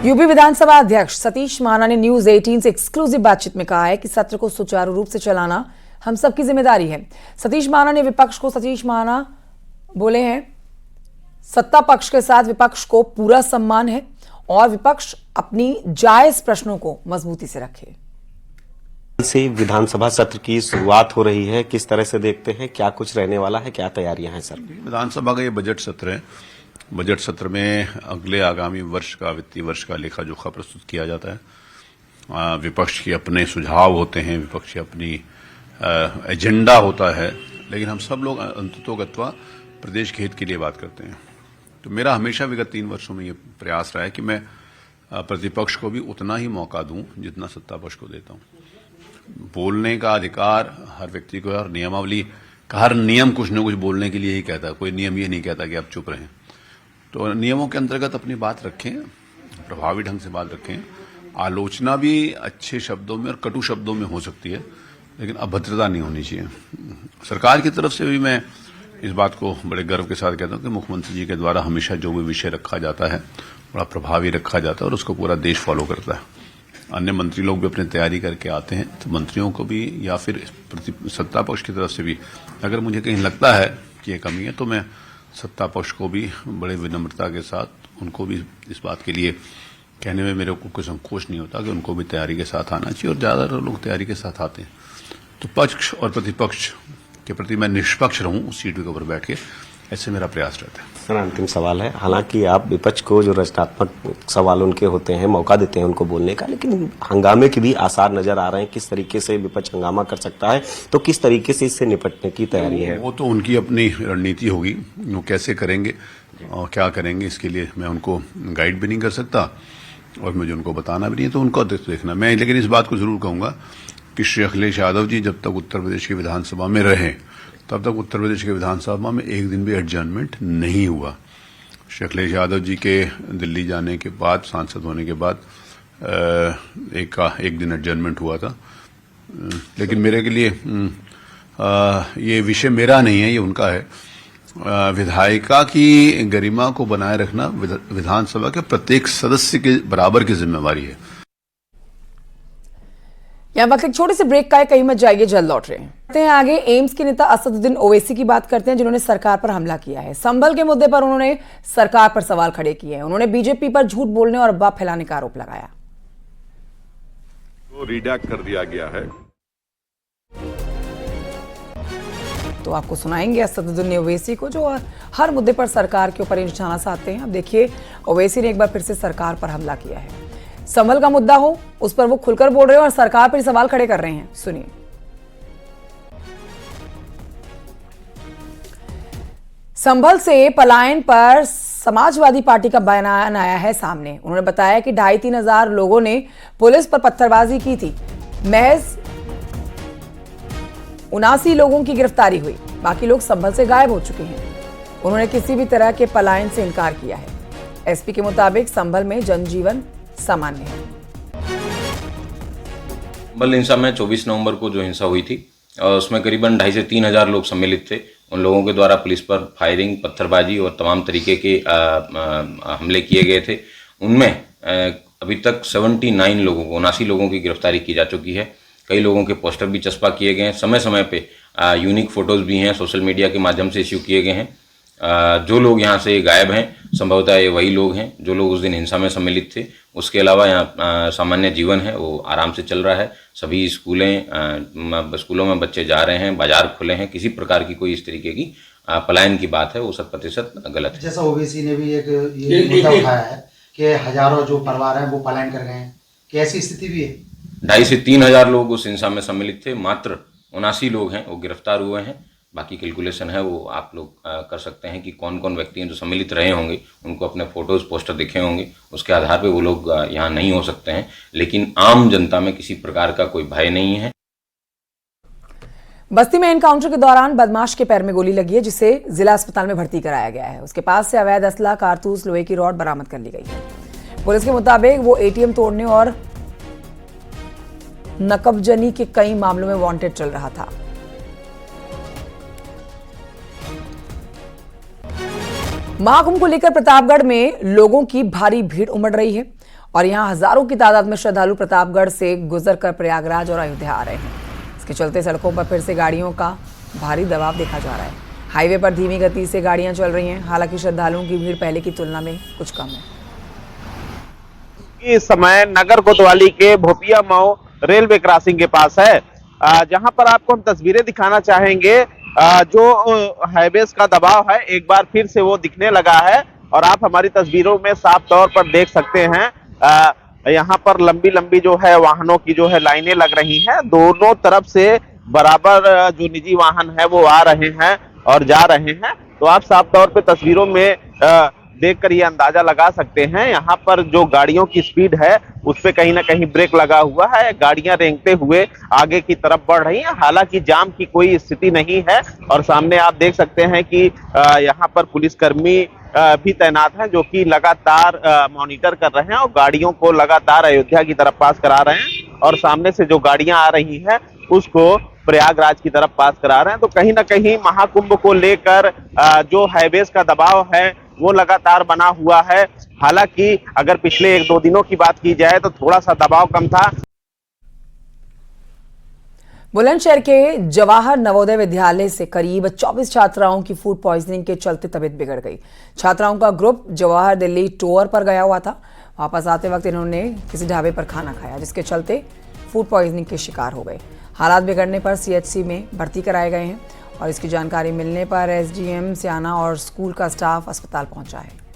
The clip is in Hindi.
यूपी विधानसभा अध्यक्ष सतीश महाना ने न्यूज 18 से एक्सक्लूसिव बातचीत में कहा है कि सत्र को सुचारू रूप से चलाना हम सबकी जिम्मेदारी है। सतीश महाना ने विपक्ष को सतीश महाना बोले हैं, सत्ता पक्ष के साथ विपक्ष को पूरा सम्मान है और विपक्ष अपनी जायज प्रश्नों को मजबूती से रखे। से विधानसभा सत्र की शुरुआत हो रही है, किस तरह से देखते हैं, क्या कुछ रहने वाला है, क्या तैयारियां हैं सर? विधानसभा का ये बजट सत्र है। बजट सत्र में अगले आगामी वर्ष का वित्तीय वर्ष का लेखा जोखा प्रस्तुत किया जाता है। विपक्ष के अपने सुझाव होते हैं, विपक्ष की अपनी एजेंडा होता है, लेकिन हम सब लोग अंततोगत्वा प्रदेश के हित के लिए बात करते हैं। तो मेरा हमेशा विगत 3 वर्षों में ये प्रयास रहा है कि मैं प्रतिपक्ष को भी उतना ही मौका दूं जितना सत्ता पक्ष को देता हूं। बोलने का अधिकार हर व्यक्ति को है और नियमावली का हर नियम कुछ न कुछ बोलने के लिए ही कहता है। कोई नियम ये नहीं कहता कि आप चुप रहें। तो नियमों के अंतर्गत अपनी बात रखें, प्रभावी ढंग से बात रखें। आलोचना भी अच्छे शब्दों में और कटु शब्दों में हो सकती है, लेकिन अभद्रता नहीं होनी चाहिए। सरकार की तरफ से भी मैं इस बात को बड़े गर्व के साथ कहता हूं कि मुख्यमंत्री जी के द्वारा हमेशा जो भी विषय रखा जाता है बड़ा प्रभावी रखा जाता है और उसको पूरा देश फॉलो करता है। अन्य मंत्री लोग भी अपनी तैयारी करके आते हैं, तो मंत्रियों को भी या फिर सत्ता पक्ष की तरफ से भी अगर मुझे कहीं लगता है कि ये कमी है तो मैं सत्ता पक्ष को भी बड़े विनम्रता के साथ उनको भी इस बात के लिए कहने में मेरे को कोई संकोच नहीं होता कि उनको भी तैयारी के साथ आना चाहिए, और ज्यादातर लोग तैयारी के साथ आते हैं। तो पक्ष और प्रतिपक्ष के प्रति मैं निष्पक्ष रहूं उस सीट के ऊपर बैठ के, ऐसे मेरा प्रयास रहता है। सर, अंतिम सवाल है। हालांकि आप विपक्ष को जो रचनात्मक सवाल उनके होते हैं मौका देते हैं उनको बोलने का, लेकिन हंगामे के भी आसार नजर आ रहे हैं। किस तरीके से विपक्ष हंगामा कर सकता है, तो किस तरीके से इससे निपटने की तैयारी है? वो तो उनकी अपनी रणनीति होगी, वो कैसे करेंगे और क्या करेंगे, इसके लिए मैं उनको गाइड भी नहीं कर सकता और मुझे उनको बताना भी नहीं है, तो उनको देखना। मैं लेकिन इस बात को जरूर कहूंगा कि श्री अखिलेश यादव जी जब तक उत्तर प्रदेश की विधानसभा में रहे तब तक उत्तर प्रदेश के विधानसभा में एक दिन भी एडजर्नमेंट नहीं हुआ। श्री अखिलेश यादव जी के दिल्ली जाने के बाद, सांसद होने के बाद एक दिन एडजर्नमेंट हुआ था, लेकिन मेरे के लिए ये विषय मेरा नहीं है, ये उनका है। विधायिका की गरिमा को बनाए रखना विधानसभा के प्रत्येक सदस्य के बराबर की जिम्मेवारी है। यहाँ वक्त एक छोटे से ब्रेक का है, कहीं मत जाइए, जल्द लौट रहे हैं। आगे एम्स के नेता असदुद्दीन ओवैसी की बात करते हैं, जिन्होंने सरकार पर हमला किया है। संभल के मुद्दे पर उन्होंने सरकार पर सवाल खड़े किए हैं। उन्होंने बीजेपी पर झूठ बोलने और अफवाह फैलाने का आरोप लगाया। वो रिडैक्ट कर दिया गया है। तो आपको सुनाएंगे असदुद्दीन ओवैसी को, जो हर मुद्दे पर सरकार के ऊपर निशाना साधते हैं। अब देखिए, ओवैसी ने एक बार फिर से सरकार पर हमला किया है। संभल का मुद्दा हो, उस पर वो खुलकर बोल रहे हैं और सरकार पर सवाल खड़े कर रहे हैं। सुनिए। संभल से पलायन पर समाजवादी पार्टी का बयान आया है सामने। उन्होंने बताया कि 2,500-3 हजार लोगों ने पुलिस पर पत्थरबाजी की थी। महज 79 लोगों की गिरफ्तारी हुई, बाकी लोग संभल से गायब हो चुके हैं। उन्होंने किसी भी तरह के पलायन से इनकार किया है। एसपी के मुताबिक संभल में जनजीवन सामान्य है। संभल हिंसा में 24 नवंबर को जो हिंसा हुई थी, उसमें करीबन 2,500 से 3 हजार लोग सम्मिलित थे। उन लोगों के द्वारा पुलिस पर फायरिंग, पत्थरबाजी और तमाम तरीके के हमले किए गए थे। उनमें अभी तक 79 लोगों की गिरफ्तारी की जा चुकी है। कई लोगों के पोस्टर भी चस्पा किए गए हैं। समय समय पे यूनिक फोटोज भी हैं, सोशल मीडिया के माध्यम से इश्यू किए गए हैं। जो लोग यहाँ से गायब हैं, संभवतः ये वही लोग हैं जो लोग उस दिन हिंसा में सम्मिलित थे। उसके अलावा यहाँ सामान्य जीवन है वो आराम से चल रहा है। सभी स्कूलों में बच्चे जा रहे हैं, बाजार खुले हैं। किसी प्रकार की कोई इस तरीके की पलायन की बात है वो 100% गलत है। जैसा ओवैसी ने भी एक मुद्दा उठाया है कि हजारों जो परिवार हैं वो पलायन कर गए हैं, कि ऐसी स्थिति भी है। 2,500 से 3 हजार लोग उस हिंसा में सम्मिलित थे। मात्र 79 लोग हैं वो गिरफ्तार हुए हैं। बाकी कैलकुलेशन है वो आप लोग कर सकते हैं कि कौन कौन व्यक्ति हैं जो सम्मिलित रहे होंगे। उनको अपने फोटोज पोस्टर दिखे होंगे, उसके आधार पे वो लोग यहाँ नहीं हो सकते हैं। लेकिन आम जनता में किसी प्रकार का कोई भय नहीं है। बस्ती में एनकाउंटर के दौरान बदमाश के पैर में गोली लगी है, जिसे जिला अस्पताल में भर्ती कराया गया है। उसके पास से अवैध असला, कारतूस, लोहे की रॉड बरामद कर ली गई है। पुलिस के मुताबिक वो एटीएम तोड़ने और नकबजनी के कई मामलों में वांटेड चल रहा था। महाकुंभ को लेकर प्रतापगढ़ में लोगों की भारी भीड़ उमड़ रही है और यहाँ हजारों की तादाद में श्रद्धालु प्रतापगढ़ से गुजरकर प्रयागराज और अयोध्या आ रहे हैं। इसके चलते सड़कों पर फिर से गाड़ियों का भारी दबाव देखा जा रहा है। हाईवे पर धीमी गति से गाड़ियां चल रही हैं, हालांकि श्रद्धालुओं की भीड़ पहले की तुलना में कुछ कम है। इस समय नगर कोतवाली के भोपिया मऊ रेलवे क्रॉसिंग के पास है, जहां पर आपको हम तस्वीरें दिखाना चाहेंगे। जो हाईवेज का दबाव है एक बार फिर से वो दिखने लगा है और आप हमारी तस्वीरों में साफ तौर पर देख सकते हैं। यहाँ पर लंबी लंबी जो है वाहनों की जो है लाइनें लग रही हैं। दोनों तरफ से बराबर जो निजी वाहन है वो आ रहे हैं और जा रहे हैं। तो आप साफ तौर पे तस्वीरों में देखकर ये अंदाजा लगा सकते हैं। यहाँ पर जो गाड़ियों की स्पीड है उस पे कहीं ना कहीं ब्रेक लगा हुआ है, गाड़ियां रेंगते हुए आगे की तरफ बढ़ रही हैं। हालांकि जाम की कोई स्थिति नहीं है और सामने आप देख सकते हैं कि यहाँ पर पुलिसकर्मी भी तैनात हैं जो कि लगातार मॉनिटर कर रहे हैं और गाड़ियों को लगातार अयोध्या की तरफ पास करा रहे हैं और सामने से जो गाड़ियां आ रही हैं उसको प्रयागराज की तरफ पास करा रहे हैं। तो कहीं ना कहीं महाकुंभ को लेकर जो हाईवेज का दबाव है वो लगातार बना हुआ है। हालांकि अगर पिछले 1-2 दिनों की बात की जाए तो थोड़ा सा दबाव कम था। बुलंदशहर के जवाहर नवोदय विद्यालय से करीब 24 छात्राओं की फूड पॉइजनिंग के चलते तबीयत बिगड़ गई। छात्राओं का ग्रुप जवाहर दिल्ली टूर पर गया हुआ था। वापस आते वक्त इन्होंने किसी ढाबे पर खाना खाया, जिसके चलते फूड पॉइजनिंग के शिकार हो गए। हालात बिगड़ने पर सीएचसी में भर्ती कराए गए हैं और इसकी जानकारी मिलने पर एसडीएम स्याना और स्कूल का स्टाफ अस्पताल पहुंचा है।